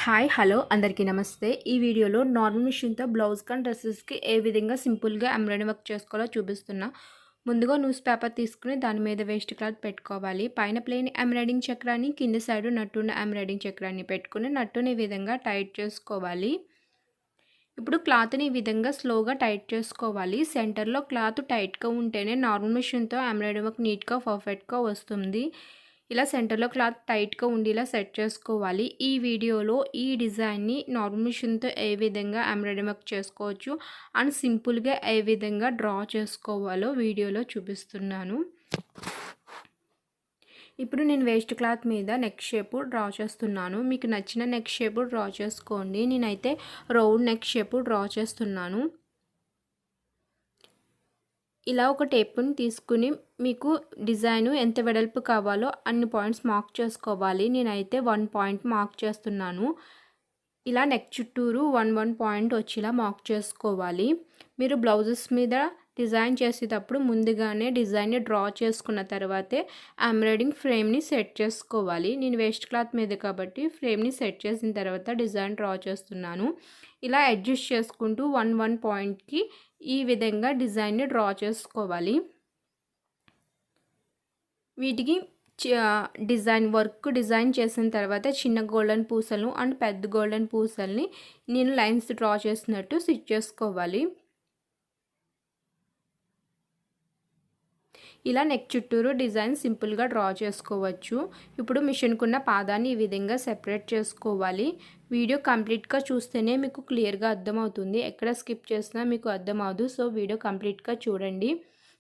Hi hello అందరికీ నమస్తే. ఈ వీడియోలో నార్మల్ మిషన్‌తో బ్లౌజ్ కమ్ డ్రెసెస్‌కి ఏ విధంగా సింపుల్‌గా ఎంబ్రాయిడరీ వర్క్ చేసుకోవాలో చూపిస్తున్నా. ముందుగా న్యూస్ పేపర్ తీసుకుని దాని మీద వేస్ట్ క్లాత్ పెట్టుకోవాలి. పైన ప్లెయిన్ ఎంబ్రాయిడింగ్ చక్రాన్ని, కింద సైడ్ నట్టున్న ఎంబ్రాయిడింగ్ చక్రాన్ని పెట్టుకుని నట్టుని ఈ విధంగా టైట్ చేసుకోవాలి. ఇప్పుడు క్లాత్‌ని ఈ విధంగా స్లోగా టైట్ చేసుకోవాలి. సెంటర్‌లో క్లాత్ టైట్‌గా ఉంటేనే నార్మల్ మిషన్‌తో ఎంబ్రాయిడరీ వర్క్ నీట్‌గా పర్ఫెక్ట్‌గా వస్తుంది. ఇలా సెంటర్‌లో క్లాత్ టైట్‌గా ఉండేలా సెట్ చేసుకోవాలి. ఈ వీడియోలో ఈ డిజైన్‌ని నార్మల్ మిషన్‌తో ఏ విధంగా ఎంబ్రాయిడరీ వర్క్ చేసుకోవచ్చు అండ్ సింపుల్‌గా ఏ విధంగా డ్రా చేసుకోవాలో వీడియోలో చూపిస్తున్నాను. ఇప్పుడు నేను వేస్ట్ క్లాత్ మీద నెక్ షేపు డ్రా చేస్తున్నాను. మీకు నచ్చిన నెక్ షేపు డ్రా చేసుకోండి. నేనైతే రౌండ్ నెక్ షేపు డ్రా చేస్తున్నాను. ఇలా ఒక టేప్‌ని తీసుకుని మీకు డిజైన్ ఎంత వెడల్పు కావాలో అన్ని పాయింట్స్ మార్క్ చేసుకోవాలి. నేనైతే 1 పాయింట్ మార్క్ చేస్తున్నాను. ఇలా నెక్ చుట్టూరు 1 పాయింట్ వచ్చేలా మార్క్ చేసుకోవాలి. మీరు బ్లౌజెస్ మీద డిజైన్ చేసేటప్పుడు ముందుగానే డిజైన్ని డ్రా చేసుకున్న తర్వాతే ఎంబ్రాయిడింగ్ ఫ్రేమ్ని సెట్ చేసుకోవాలి. నేను వేస్ట్ క్లాత్ మీద కాబట్టి ఫ్రేమ్ని సెట్ చేసిన తర్వాత డిజైన్ డ్రా చేస్తున్నాను. ఇలా అడ్జస్ట్ చేసుకుంటూ 1 పాయింట్కి ఈ విధంగా డిజైన్ని డ్రా చేసుకోవాలి. వీటికి డిజైన్ చేసిన తర్వాత చిన్న గోల్డెన్ పూసలు అండ్ పెద్ద గోల్డెన్ పూసల్ని నేను లైన్స్ డ్రా చేసినట్టు స్టిచ్ చేసుకోవాలి. ఇలా నెక్ చుట్టూరు డిజైన్ సింపుల్గా డ్రా చేసుకోవచ్చు. ఇప్పుడు మిషన్కున్న పాదాన్ని ఈ విధంగా సెపరేట్ చేసుకోవాలి. వీడియో కంప్లీట్గా చూస్తేనే మీకు క్లియర్గా అర్థమవుతుంది. ఎక్కడ స్కిప్ చేసినా మీకు అర్థమవుదు. సో వీడియో కంప్లీట్గా చూడండి.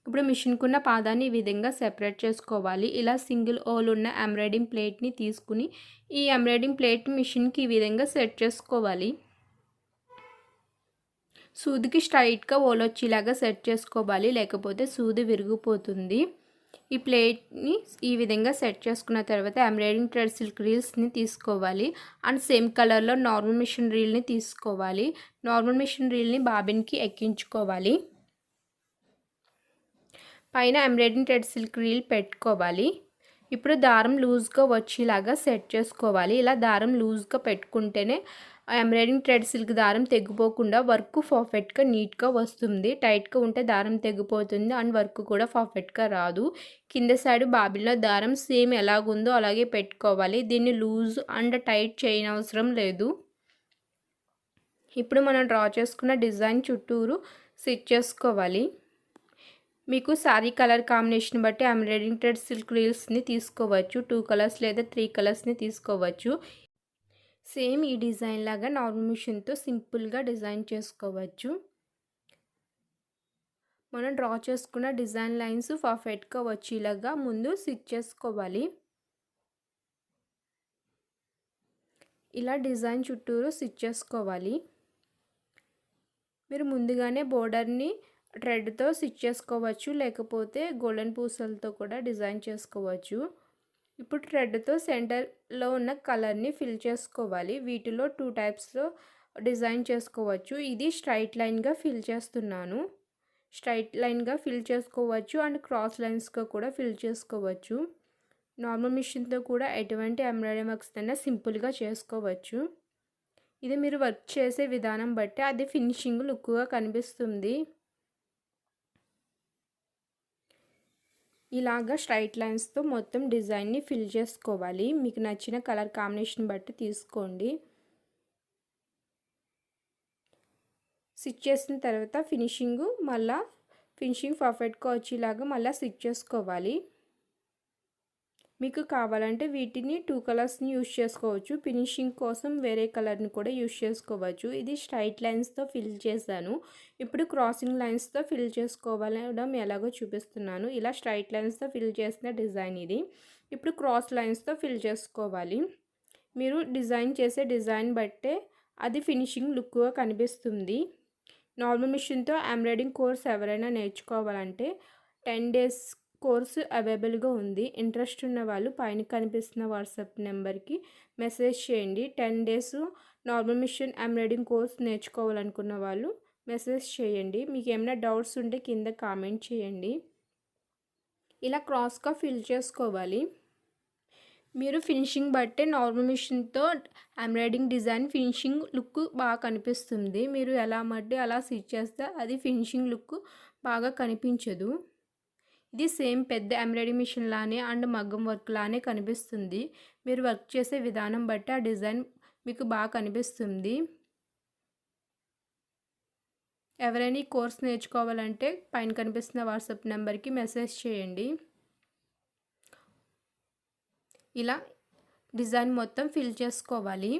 ఇప్పుడు మిషన్కున్న పాదాన్ని ఈ విధంగా సెపరేట్ చేసుకోవాలి. ఇలా సింగిల్ హోల్ ఉన్న ఎంబ్రాయిడింగ్ ప్లేట్ని తీసుకుని ఈ ఎంబ్రాయిడింగ్ ప్లేట్ మిషన్కి ఈ విధంగా సెట్ చేసుకోవాలి. సూదికి స్ట్రైట్గా హోల్ వచ్చేలాగా సెట్ చేసుకోవాలి, లేకపోతే సూది విరిగిపోతుంది. ఈ ప్లేట్ని ఈ విధంగా సెట్ చేసుకున్న తర్వాత ఎంబ్రాయిడింగ్ థ్రెడ్ సిల్క్ రీల్స్ని తీసుకోవాలి అండ్ సేమ్ కలర్లో నార్మల్ మిషన్ రీల్ని తీసుకోవాలి. నార్మల్ మిషన్ రీల్ని బాబిన్కి ఎక్కించుకోవాలి. పైన ఎంబ్రాయిడింగ్ థ్రెడ్ సిల్క్ రీల్ పెట్టుకోవాలి. ఇప్పుడు దారం లూజ్గా వచ్చేలాగా సెట్ చేసుకోవాలి. ఇలా దారం లూజ్గా పెట్టుకుంటేనే ఎంబ్రాయిడింగ్ థ్రెడ్ సిల్క్ దారం తెగిపోకుండా వర్క్ పర్ఫెక్ట్గా నీట్గా వస్తుంది. టైట్గా ఉంటే దారం తెగిపోతుంది అండ్ వర్క్ కూడా పర్ఫెక్ట్గా రాదు. కింద సైడ్ బాబిన్లో దారం సేమ్ ఎలాగుందో అలాగే పెట్టుకోవాలి. దీన్ని లూజ్ అండ్ టైట్ చేయనవసరం లేదు. ఇప్పుడు మనం డ్రా చేసుకున్న డిజైన్ చుట్టూరు స్టిచ్ చేసుకోవాలి. మీకు శారీ కలర్ కాంబినేషన్ బట్టి ఎంబ్రాయిడింగ్ థ్రెడ్ సిల్క్ రీల్స్ని తీసుకోవచ్చు. 2 కలర్స్ లేదా 3 కలర్స్ని తీసుకోవచ్చు. సేమ్ ఈ డిజైన్ లాగా నార్మల్ మిషన్తో సింపుల్గా డిజైన్ చేసుకోవచ్చు. మనం డ్రా చేసుకున్న డిజైన్ లైన్స్ పర్ఫెక్ట్గా వచ్చేలాగా ముందు స్టిచ్ చేసుకోవాలి. ఇలా డిజైన్ చుట్టూరు స్టిచ్ చేసుకోవాలి. మీరు ముందుగానే బోర్డర్ని థ్రెడ్తో స్టిచ్ చేసుకోవచ్చు, లేకపోతే గోల్డెన్ పూసలతో కూడా డిజైన్ చేసుకోవచ్చు. ఇప్పుడు థ్రెడ్తో సెంటర్లో ఉన్న కలర్ని ఫిల్ చేసుకోవాలి. వీటిలో 2 టైప్స్లో డిజైన్ చేసుకోవచ్చు. ఇది స్ట్రైట్ లైన్గా ఫిల్ చేస్తున్నాను. స్ట్రైట్ లైన్గా ఫిల్ చేసుకోవచ్చు అండ్ క్రాస్ లైన్స్గా కూడా ఫిల్ చేసుకోవచ్చు. నార్మల్ మిషన్తో కూడా ఎటువంటి ఎంబ్రాయిడరీ వర్క్స్ అయినా సింపుల్గా చేసుకోవచ్చు. ఇది మీరు వర్క్ చేసే విధానం బట్టి అది ఫినిషింగ్ లుక్గా కనిపిస్తుంది. ఇలాగా స్ట్రైట్ లైన్స్తో మొత్తం డిజైన్ని ఫిల్ చేసుకోవాలి. మీకు నచ్చిన కలర్ కాంబినేషన్ బట్టి తీసుకోండి. స్టిచ్ చేసిన తర్వాత ఫినిషింగ్ పర్ఫెక్ట్గా వచ్చేలాగా మళ్ళీ స్టిచ్ చేసుకోవాలి. మీకు కావాలంటే వీటిని 2 కలర్స్ని యూజ్ చేసుకోవచ్చు. ఫినిషింగ్ కోసం వేరే కలర్ని కూడా యూజ్ చేసుకోవచ్చు. ఇది స్ట్రైట్ లైన్స్తో ఫిల్ చేశాను. ఇప్పుడు క్రాసింగ్ లైన్స్తో ఫిల్ చేసుకోవడం ఎలాగో చూపిస్తున్నాను. ఇలా స్ట్రైట్ లైన్స్తో ఫిల్ చేసిన డిజైన్ ఇది. ఇప్పుడు క్రాస్ లైన్స్తో ఫిల్ చేసుకోవాలి. మీరు డిజైన్ చేసే డిజైన్ బట్టే అది ఫినిషింగ్ లుక్గా కనిపిస్తుంది. నార్మల్ మిషన్తో ఎంబ్రాయిడింగ్ కోర్స్ ఎవరైనా నేర్చుకోవాలంటే 10 డేస్ కోర్సు అవైలబుల్గా ఉంది. ఇంట్రెస్ట్ ఉన్న వాళ్ళు పైన కనిపిస్తున్న వాట్సాప్ నెంబర్కి మెసేజ్ చేయండి. 10 days normal machine embroidering course నేర్చుకోవాలనుకున్న వాళ్ళు మెసేజ్ చేయండి. మీకు ఏమైనా డౌట్స్ ఉంటే కింద కామెంట్ చేయండి. ఇలా క్రాస్గా ఫిల్ చేసుకోవాలి. మీరు ఫినిషింగ్ బట్టే నార్మల్ మిషన్‌తో ఎంబ్రాయిడింగ్ డిజైన్ ఫినిషింగ్ లుక్ బాగా కనిపిస్తుంది. మీరు ఎలా మట్టి అలా స్టిచ్ చేస్తే అది ఫినిషింగ్ లుక్ బాగా కనిపించదు. ఇది సేమ్ పెద్ద ఎంబ్రాయిడరీ మిషన్ లానే అండ్ మగ్గం వర్క్ లానే కనిపిస్తుంది. మీరు వర్క్ చేసే విధానం బట్టి ఆ డిజైన్ మీకు బాగా కనిపిస్తుంది. ఎవరైనా ఈ కోర్స్ నేర్చుకోవాలంటే పైన కనిపిస్తున్న వాట్సాప్ నెంబర్‌కి మెసేజ్ చేయండి. ఇలా డిజైన్ మొత్తం ఫిల్ చేసుకోవాలి.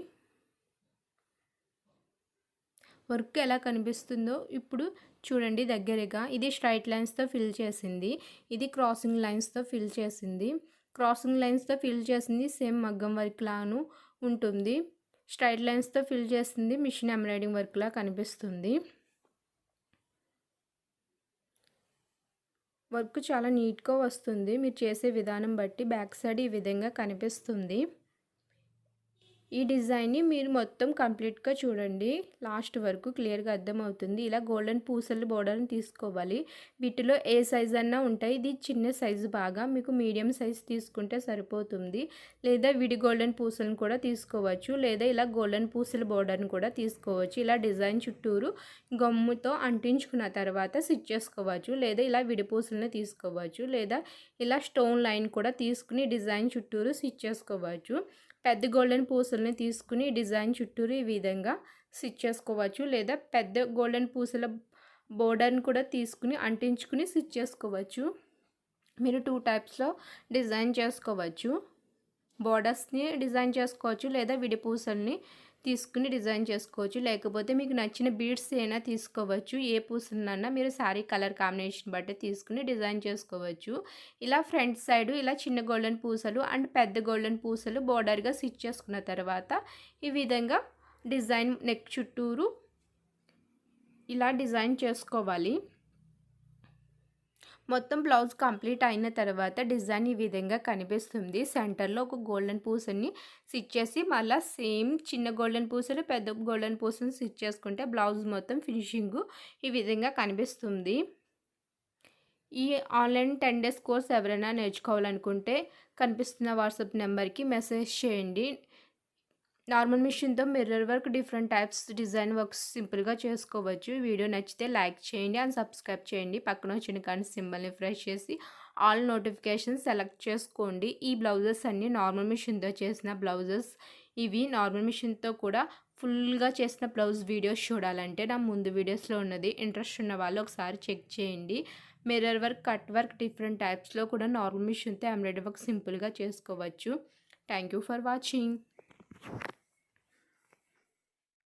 వర్క్ ఎలా కనిపిస్తుందో ఇప్పుడు చూడండి దగ్గరగా. ఇది స్ట్రైట్ లైన్స్‌తో ఫిల్ చేసింది. ఇది క్రాసింగ్ లైన్స్‌తో ఫిల్ చేసింది. క్రాసింగ్ లైన్స్‌తో ఫిల్ చేసింది సేమ్ మగ్గం వర్క్ లాను ఉంటుంది. స్ట్రైట్ లైన్స్‌తో ఫిల్ చేసింది మిషన్ ఎంబ్రాయిడింగ్ వర్క్‌లా కనిపిస్తుంది. వర్క్ చాలా నీట్‌గా వస్తుంది. మీరు చేసే విధానం బట్టి బ్యాక్ సైడ్ ఈ విధంగా కనిపిస్తుంది. ఈ డిజైన్ని మీరు మొత్తం కంప్లీట్గా చూడండి. లాస్ట్ వరకు క్లియర్గా అర్థమవుతుంది. ఇలా గోల్డెన్ పూసలు బోర్డర్ని తీసుకోవాలి. వీటిలో ఏ సైజ్ అన్నా ఉంటాయి. ఇది చిన్న సైజు బాగా మీకు మీడియం సైజ్ తీసుకుంటే సరిపోతుంది. లేదా విడి గోల్డెన్ పూసలను కూడా తీసుకోవచ్చు. లేదా ఇలా గోల్డెన్ పూసల బోర్డర్ని కూడా తీసుకోవచ్చు. ఇలా డిజైన్ చుట్టూరు గమ్ముతో అంటించుకున్న తర్వాత స్టిచ్ చేసుకోవచ్చు. లేదా ఇలా విడి పూసలను తీసుకోవచ్చు. లేదా ఇలా స్టోన్ లైన్ కూడా తీసుకుని డిజైన్ చుట్టూరు స్టిచ్ చేసుకోవచ్చు. పెద్ద గోల్డెన్ పూసల్ని తీసుకుని డిజైన్ చుట్టూరు ఈ విధంగా స్టిచ్ చేసుకోవచ్చు. లేదా పెద్ద గోల్డెన్ పూసల బోర్డర్ని కూడా తీసుకుని అంటించుకుని స్టిచ్ చేసుకోవచ్చు. మీరు 2 టైప్స్లో డిజైన్ చేసుకోవచ్చు. బోర్డర్స్ని డిజైన్ చేసుకోవచ్చు. లేదా విడి పూసల్ని తీసుకుని డిజైన్ చేసుకోవచ్చు. లేకపోతే మీకు నచ్చిన బీడ్స్ అయినా తీసుకోవచ్చు. ఏ పూసలనన్నా మీరు శారీ కలర్ కాంబినేషన్ బట్టి తీసుకుని డిజైన్ చేసుకోవచ్చు. ఇలా ఫ్రంట్ సైడు ఇలా చిన్న గోల్డెన్ పూసలు అండ్ పెద్ద గోల్డెన్ పూసలు బోర్డర్గా స్టిచ్ చేసుకున్న తర్వాత ఈ విధంగా డిజైన్ నెక్ చుట్టూరు ఇలా డిజైన్ చేసుకోవాలి. మొత్తం బ్లౌజ్ కంప్లీట్ అయిన తర్వాత డిజైన్ ఈ విధంగా కనిపిస్తుంది. సెంటర్లో ఒక గోల్డెన్ పూసని స్టిచ్ చేసి మళ్ళీ సేమ్ చిన్న గోల్డెన్ పూసలు పెద్ద గోల్డెన్ పూసని స్టిచ్ చేసుకుంటే బ్లౌజ్ మొత్తం ఫినిషింగ్ ఈ విధంగా కనిపిస్తుంది. ఈ ఆన్లైన్ 10 డేస్ కోర్స్ ఎవరైనా నేర్చుకోవాలనుకుంటే కనిపిస్తున్న వాట్సాప్ నెంబర్కి మెసేజ్ చేయండి. నార్మల్ మిషన్తో mirror work different types design works సింపుల్గా చేసుకోవచ్చు. వీడియో నచ్చితే లైక్ చేయండి అండ్ సబ్స్క్రైబ్ చేయండి. పక్కన వచ్చిన కానీ సింబల్ని ప్రెస్ చేసి ఆల్ నోటిఫికేషన్స్ సెలెక్ట్ చేసుకోండి. ఈ బ్లౌజెస్ అన్నీ నార్మల్ మిషన్తో చేసిన బ్లౌజెస్. ఇవి నార్మల్ మిషన్తో కూడా ఫుల్గా చేసిన బ్లౌజ్ వీడియోస్ చూడాలంటే నా ముందు వీడియోస్లో ఉన్నది. ఇంట్రెస్ట్ ఉన్న వాళ్ళు ఒకసారి చెక్ చేయండి. Mirror work, cut work different టైప్స్లో కూడా నార్మల్ మిషన్తో ఎంబ్రాయిడరీ వర్క్ సింపుల్గా చేసుకోవచ్చు. Thank you for watching.